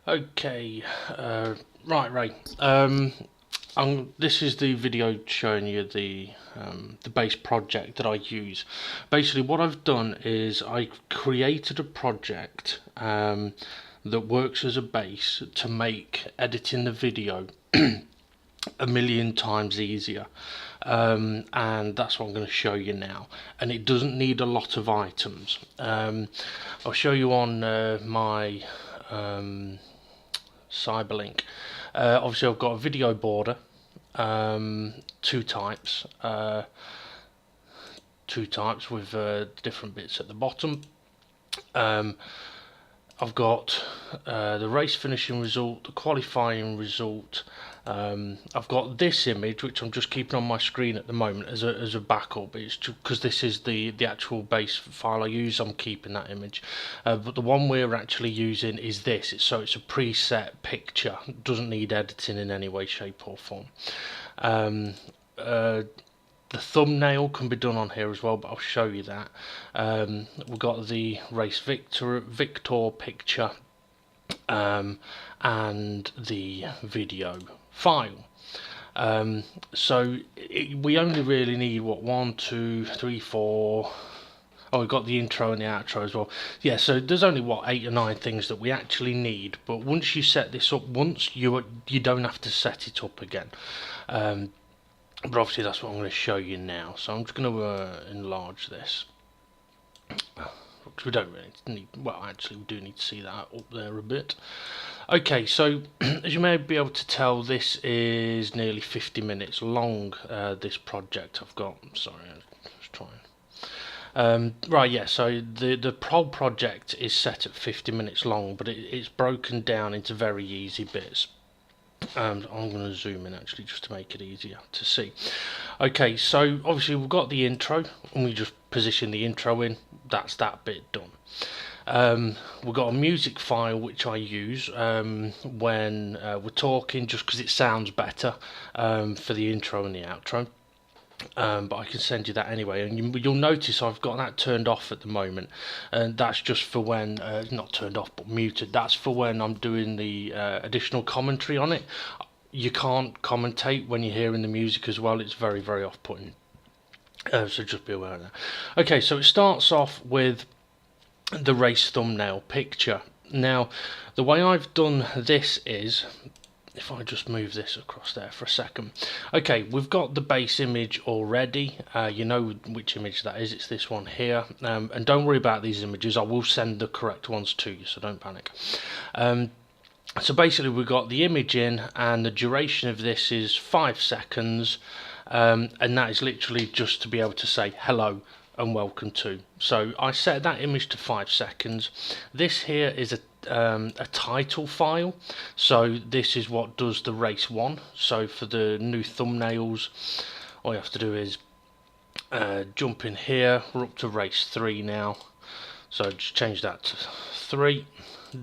Okay, right, Ray. This is the video showing you the base project that I use. Basically, what I've done is I created a project that works as a base to make editing the video a million times easier. And that's what I'm going to show you now, and it doesn't need a lot of items. I'll show you on my Cyberlink. Obviously I've got a video border, two types with different bits at the bottom. I've got the race finishing result, the qualifying result. I've got this image, which I'm just keeping on my screen at the moment as a backup. It's because this is the actual base file I use. I'm keeping that image, but the one we're actually using is this. So it's a preset picture. It doesn't need editing in any way, shape, or form. The thumbnail can be done on here as well, but I'll show you that. We've got the race victor picture and the video file. We only really need what, 1, 2, 3, 4. Oh, we've got the intro and the outro as well. Yeah, so there's only what, 8 or 9 things that we actually need. But once you set this up once, you don't have to set it up again. But obviously that's what I'm going to show you now. So I'm just going to enlarge this. Because we don't really need, well actually we do need to see that up there a bit. Okay, so as you may be able to tell, this is nearly 50 minutes long, this project I've got. Sorry, I was trying. Right, yeah, so the project is set at 50 minutes long, but it's broken down into very easy bits. I'm going to zoom in actually just to make it easier to see. Okay, so obviously we've got the intro, and we just position the intro in. That's that bit done. We've got a music file which I use when we're talking, just because it sounds better for the intro and the outro. But I can send you that anyway, and you'll notice I've got that turned off at the moment, and that's just for when not turned off but muted. That's for when I'm doing the additional commentary on it. You can't commentate when you're hearing the music as well. It's very, very off-putting, so just be aware of that. Okay, so it starts off with the race thumbnail picture. Now the way I've done this is, if I just move this across there for a second. Okay, we've got the base image already. You know which image that is. It's this one here. And don't worry about these images. I will send the correct ones to you, so don't panic. So basically we've got the image in, and the duration of this is 5 seconds. And that is literally just to be able to say hello and welcome to. So I set that image to 5 seconds. This here is a title file, so this is what does the race 1. So for the new thumbnails, all you have to do is jump in here. We're up to race 3 now, so just change that to 3.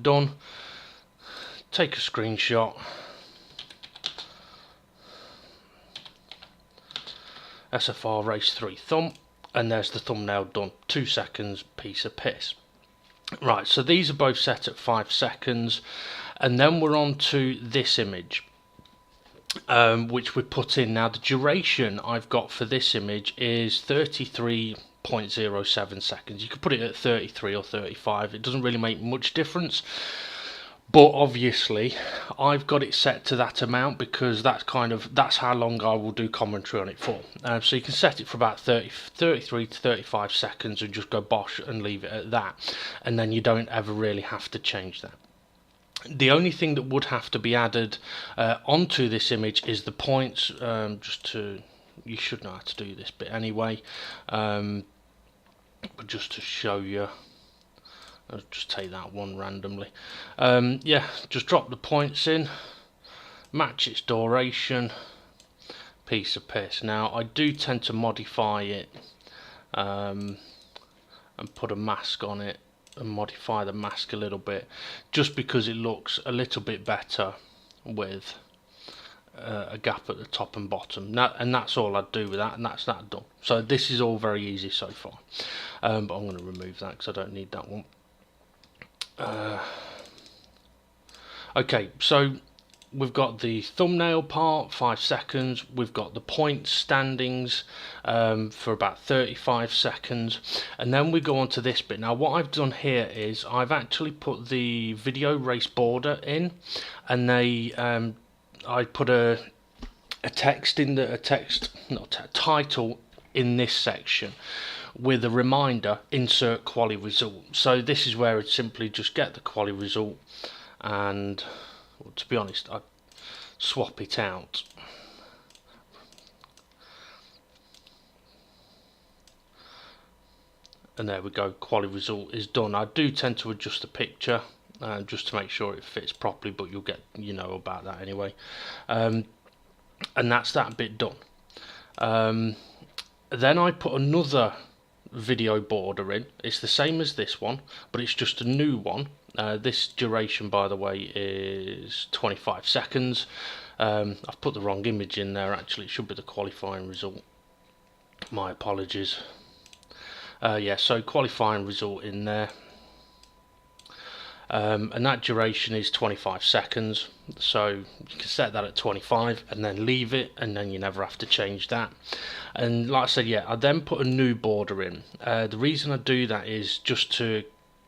Done. Take a screenshot, SFR race 3 thumb, and there's the thumbnail done. 2 seconds, piece of piss. Right, so these are both set at 5 seconds, and then we're on to this image, which we put in. Now the duration I've got for this image is 33.07 seconds. You could put it at 33 or 35, it doesn't really make much difference. But obviously I've got it set to that amount because that's how long I will do commentary on it for. So you can set it for about 33 to 35 seconds and just go bosh and leave it at that, and then you don't ever really have to change that. The only thing that would have to be added onto this image is the points. You should know how to do this bit anyway, but just to show you, I'll just take that one randomly. Yeah, just drop the points in, match its duration, piece of piss. Now I do tend to modify it and put a mask on it and modify the mask a little bit, just because it looks a little bit better with a gap at the top and bottom. And that's all I'd do with that, and that's that done. So this is all very easy so far, but I'm going to remove that because I don't need that one. Okay, so we've got the thumbnail part, 5 seconds. We've got the point standings for about 35 seconds. And then we go on to this bit. Now what I've done here is I've actually put the video race border in, and I put a text in the title in this section with a reminder, insert quali result. So this is where I'd simply just get the quali result, and well, to be honest, I'd swap it out. And there we go, quali result is done. I do tend to adjust the picture just to make sure it fits properly, but you'll get, you know, about that anyway. And that's that bit done. Then I put another video border in. It's the same as this one, but it's just a new one. This duration, by the way, is 25 seconds. I've put the wrong image in there, actually. It should be the qualifying result. My apologies. Yeah, so qualifying result in there. And that duration is 25 seconds, so you can set that at 25 and then leave it, and then you never have to change that. And like I said, yeah, I then put a new border in. The reason I do that is just to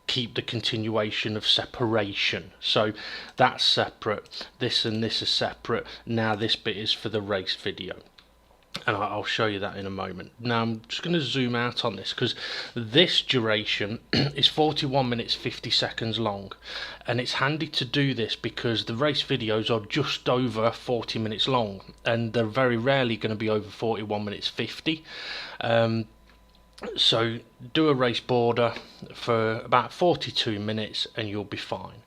keep the continuation of separation. So that's separate, this and this is separate. Now this bit is for the race video, and I'll show you that in a moment. Now I'm just going to zoom out on this, because this duration is 41 minutes 50 seconds long, and it's handy to do this because the race videos are just over 40 minutes long, and they're very rarely going to be over 41 minutes 50. So do a race border for about 42 minutes and you'll be fine.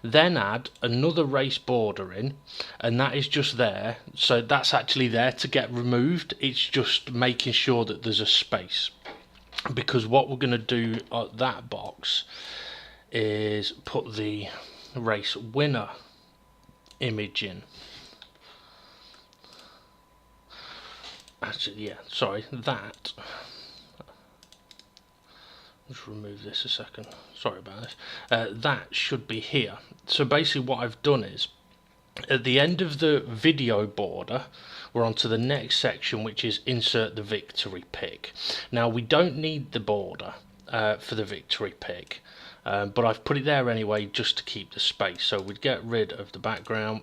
Then add another race border in, and that is just there, so that's actually there to get removed. It's just making sure that there's a space, because what we're going to do at that box is put the race winner image in. Actually, yeah, sorry, that. Just remove this a second, sorry about this. That should be here. So basically what I've done is, at the end of the video border, we're on to the next section, which is insert the victory pick. Now we don't need the border for the victory pick, but I've put it there anyway just to keep the space. So we'd get rid of the background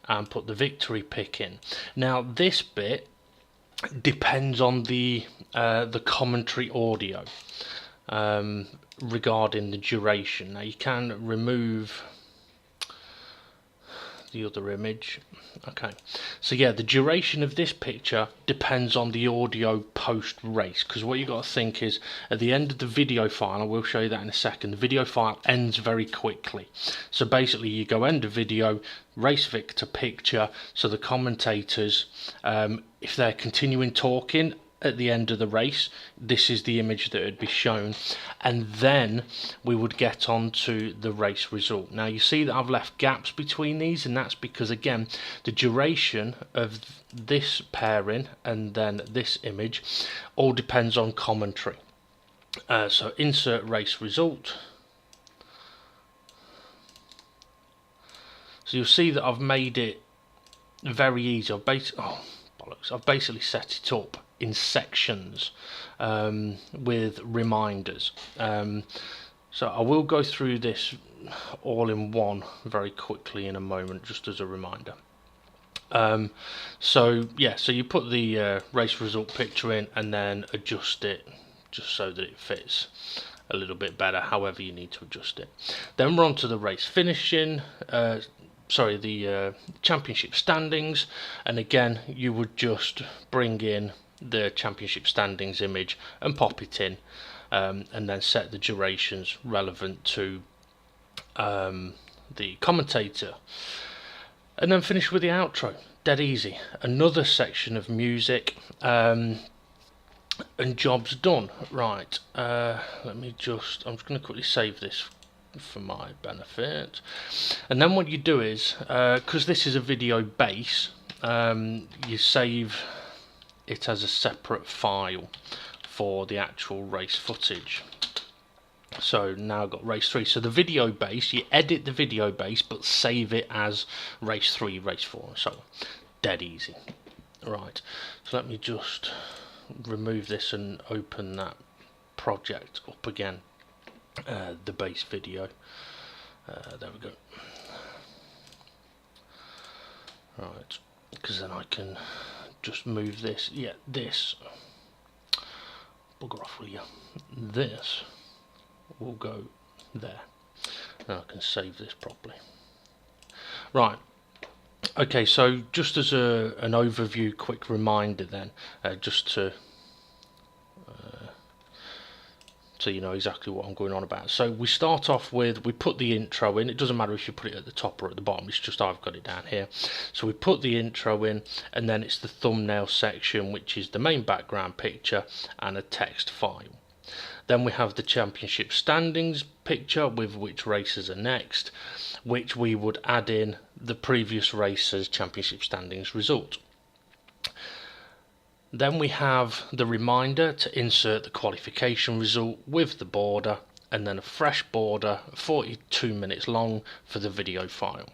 and put the victory pick in. Now this bit depends on the commentary audio regarding the duration. Now you can remove the other image. Okay, so yeah, the duration of this picture depends on the audio post race, because what you got to think is, at the end of the video file, I will show you that in a second, the video file ends very quickly. So basically you go end of video, race victor picture, so the commentators, if they're continuing talking at the end of the race, this is the image that would be shown, and then we would get on to the race result. Now you see that I've left gaps between these, and that's because, again, the duration of this pairing and then this image all depends on commentary. So insert race result. So you'll see that I've made it very easy. I've basically set it up in sections with reminders. So I will go through this all in one very quickly in a moment, just as a reminder. So yeah, so you put the race result picture in and then adjust it just so that it fits a little bit better, however you need to adjust it. Then we're on to the race finishing, the championship standings, and again you would just bring in the championship standings image and pop it in, and then set the durations relevant to the commentator, and then finish with the outro. Dead easy. Another section of music, and job's done. Right, I'm just going to quickly save this for my benefit, and then what you do is, because this is a video base, you save it as a separate file for the actual race footage. So now I've got race 3. So the video base, you edit the video base but save it as race 3, race 4 and so on. Dead easy. Right, so let me just remove this and open that project up again, the base video. There we go. Right, because then I can just move this. Yeah, this. Bugger off, will you? This will go there. Now I can save this properly. Right. Okay, so just as an overview, quick reminder then, just to so you know exactly what I'm going on about. So we start off with, we put the intro in. It doesn't matter if you put it at the top or at the bottom, it's just I've got it down here. So we put the intro in, and then it's the thumbnail section, which is the main background picture and a text file. Then we have the championship standings picture with which races are next, which we would add in the previous race's championship standings result. Then we have the reminder to insert the qualification result with the border, and then a fresh border 42 minutes long for the video file.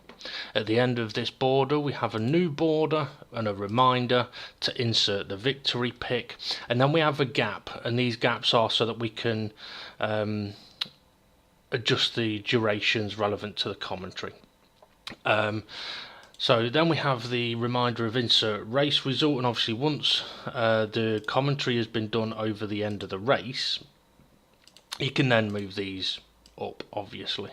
At the end of this border we have a new border and a reminder to insert the victory pick, and then we have a gap, and these gaps are so that we can adjust the durations relevant to the commentary. So then we have the reminder of insert race result, and obviously once the commentary has been done over the end of the race, you can then move these up, obviously.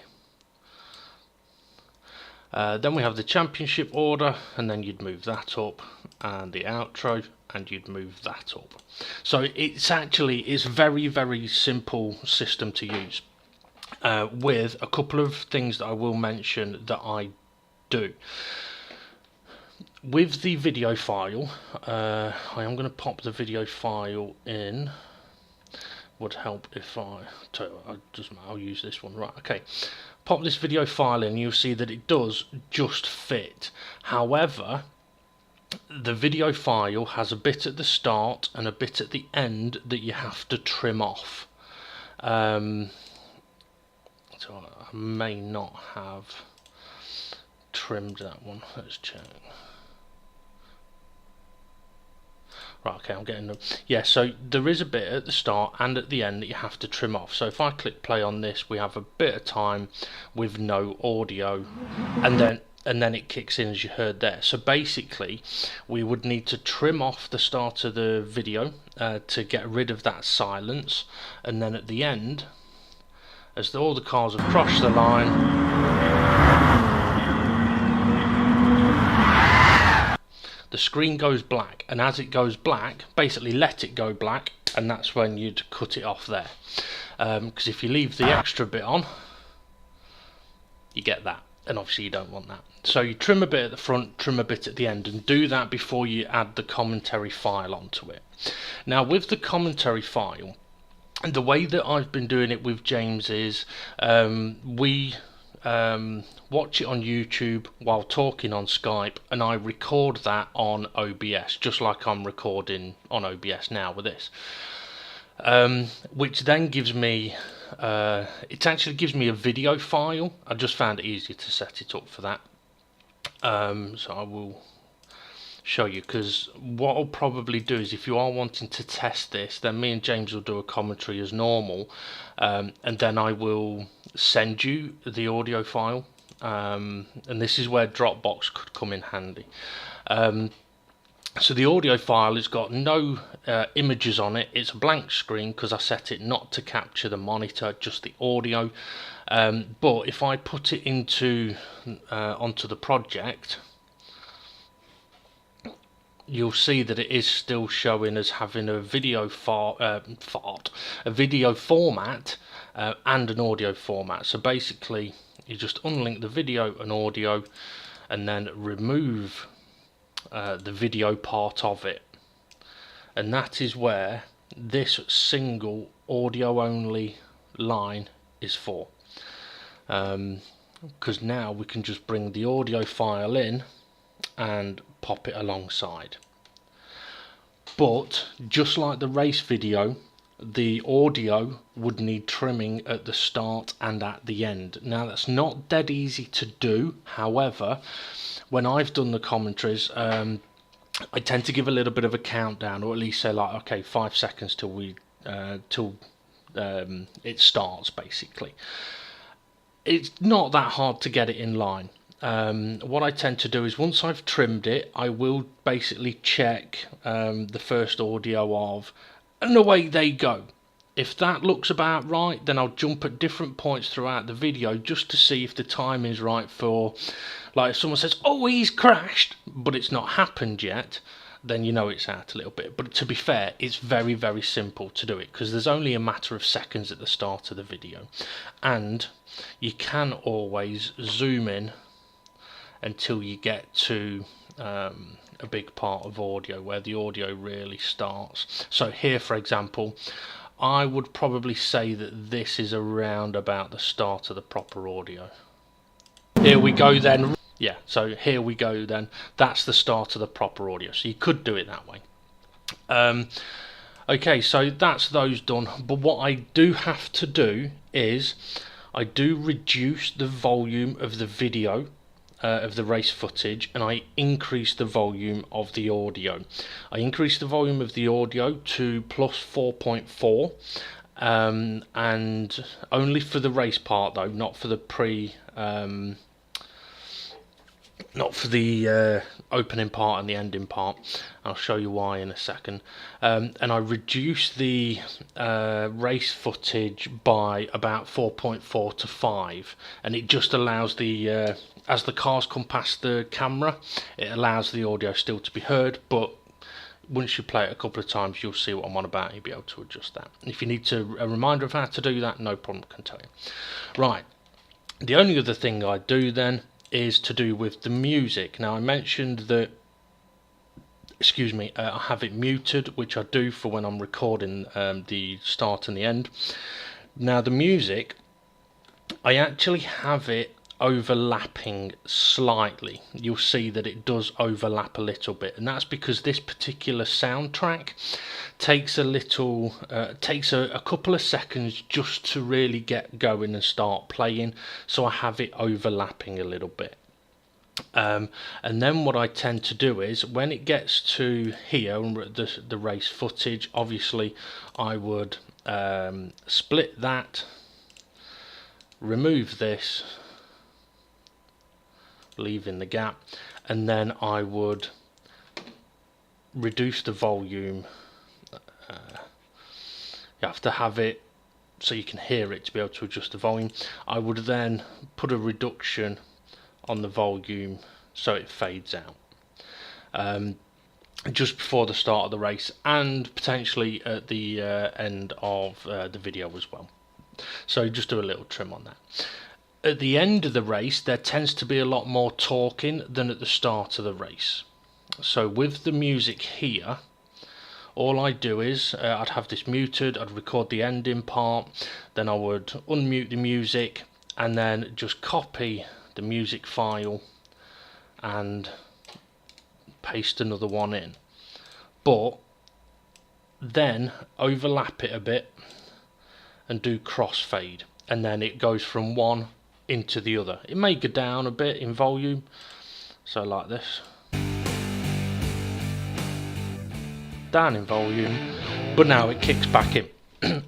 Then we have the championship order, and then you'd move that up, and the outro, and you'd move that up. So it's very simple system to use, with a couple of things that I will mention that I do. With the video file, I am going to pop the video file in. Would help if I'll use this one. Right, okay. Pop this video file in, you'll see that it does just fit. However, the video file has a bit at the start and a bit at the end that you have to trim off. So I may not have trimmed that one. Let's check. Right, okay, I'm getting them. Yeah, so there is a bit at the start and at the end that you have to trim off. So if I click play on this, we have a bit of time with no audio, and then it kicks in as you heard there. So basically, we would need to trim off the start of the video to get rid of that silence, and then at the end, as all the cars have crossed the line, the screen goes black, and as it goes black, basically let it go black, and that's when you'd cut it off there. Because if you leave the extra bit on, you get that, and obviously you don't want that. So you trim a bit at the front, trim a bit at the end, and do that before you add the commentary file onto it. Now with the commentary file, the way that I've been doing it with James is we watch it on YouTube while talking on Skype, and I record that on OBS, just like I'm recording on OBS now with this, which then gives me it actually gives me a video file. I just found it easier to set it up for that. So I will show you, because what I'll probably do is, if you are wanting to test this, then me and James will do a commentary as normal, and then I will send you the audio file, and this is where Dropbox could come in handy. So the audio file has got no images on it, it's a blank screen because I set it not to capture the monitor, just the audio. But if I put it into onto the project, you'll see that it is still showing as having a video a video format and an audio format. So basically you just unlink the video and audio, and then remove the video part of it, and that is where this single audio only line is for, because now we can just bring the audio file in and pop it alongside. But just like the race video, the audio would need trimming at the start and at the end. Now that's not dead easy to do, however, when I've done the commentaries, I tend to give a little bit of a countdown, or at least say like, okay, 5 seconds till it starts, basically. It's not that hard to get it in line. What I tend to do is once I've trimmed it, I will basically check the first audio of, and away they go. If that looks about right, then I'll jump at different points throughout the video just to see if the time is right for, like if someone says, oh, he's crashed, but it's not happened yet, then you know it's out a little bit. But to be fair, it's very, very simple to do it because there's only a matter of seconds at the start of the video. And you can always zoom in until you get to a big part of audio where the audio really starts. So here, for example, I would probably say that this is around about the start of the proper audio. Here we go then. Yeah, so here we go then. That's the start of the proper audio. So you could do it that way. Okay, so that's those done. But what I do have to do is I do reduce the volume of the video of the race footage, and I increase the volume of the audio. I increase the volume of the audio to plus 4.4, and only for the race part though, not for the not for the opening part and the ending part. I'll show you why in a second. And I reduce the race footage by about 4.4 to 5, and it just allows the as the cars come past the camera, it allows the audio still to be heard, but once you play it a couple of times, you'll see what I'm on about. You'll be able to adjust that. If you need a reminder of how to do that, no problem, I can tell you. Right, the only other thing I do then is to do with the music. Now I mentioned that, excuse me, I have it muted, which I do for when I'm recording the start and the end. Now the music, I actually have it overlapping slightly. You'll see that it does overlap a little bit, and that's because this particular soundtrack takes a couple of seconds just to really get going and start playing, so I have it overlapping a little bit. And then what I tend to do is when it gets to here, the race footage, obviously I would split that, remove this, leaving the gap, and then I would reduce the volume. You have to have it so you can hear it to be able to adjust the volume. I would then put a reduction on the volume so it fades out just before the start of the race, and potentially at the end of the video as well. So just do a little trim on that. At the end of the race, there tends to be a lot more talking than at the start of the race. So with the music here, all I do is I'd have this muted, I'd record the ending part, then I would unmute the music, and then just copy the music file and paste another one in. But then overlap it a bit and do crossfade, and then it goes from one into the other. It may go down a bit in volume, so like this, down in volume, but now it kicks back in.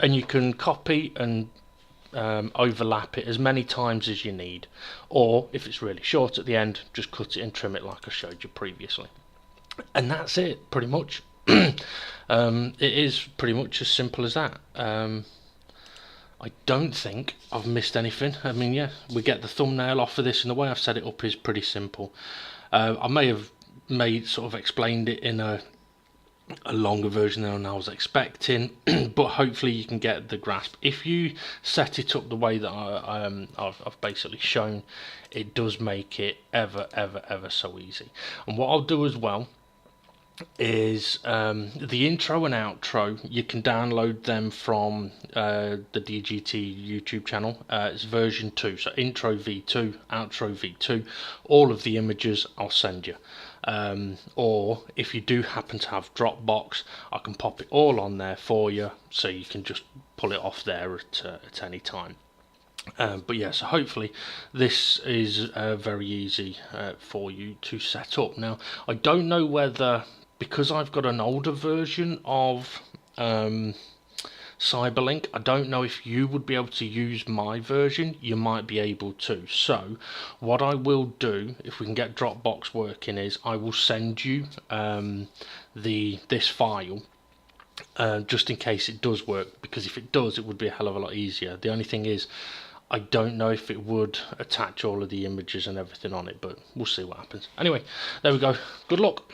And you can copy and overlap it as many times as you need, or if it's really short at the end, just cut it and trim it like I showed you previously. And that's it, pretty much. It is pretty much as simple as that. I don't think I've missed anything. I mean, yeah, we get the thumbnail off of this, and the way I've set it up is pretty simple. I may have sort of explained it in a longer version than I was expecting, but hopefully you can get the grasp. If you set it up the way that I've basically shown, it does make it ever so easy. And what I'll do as well is the intro and outro, you can download them from the Dgtl YouTube channel. It's version 2, so intro v2, outro v2. All of the images I'll send you. or if you do happen to have Dropbox, I can pop it all on there for you, so you can just pull it off there at any time. But yeah, so hopefully this is very easy for you to set up. Now, I don't know whether, because I've got an older version of Cyberlink, I don't know if you would be able to use my version. You might be able to. So what I will do, if we can get Dropbox working, is I will send you this file, just in case it does work, because if it does, it would be a hell of a lot easier. The only thing is, I don't know if it would attach all of the images and everything on it, but we'll see what happens. Anyway, there we go. Good luck.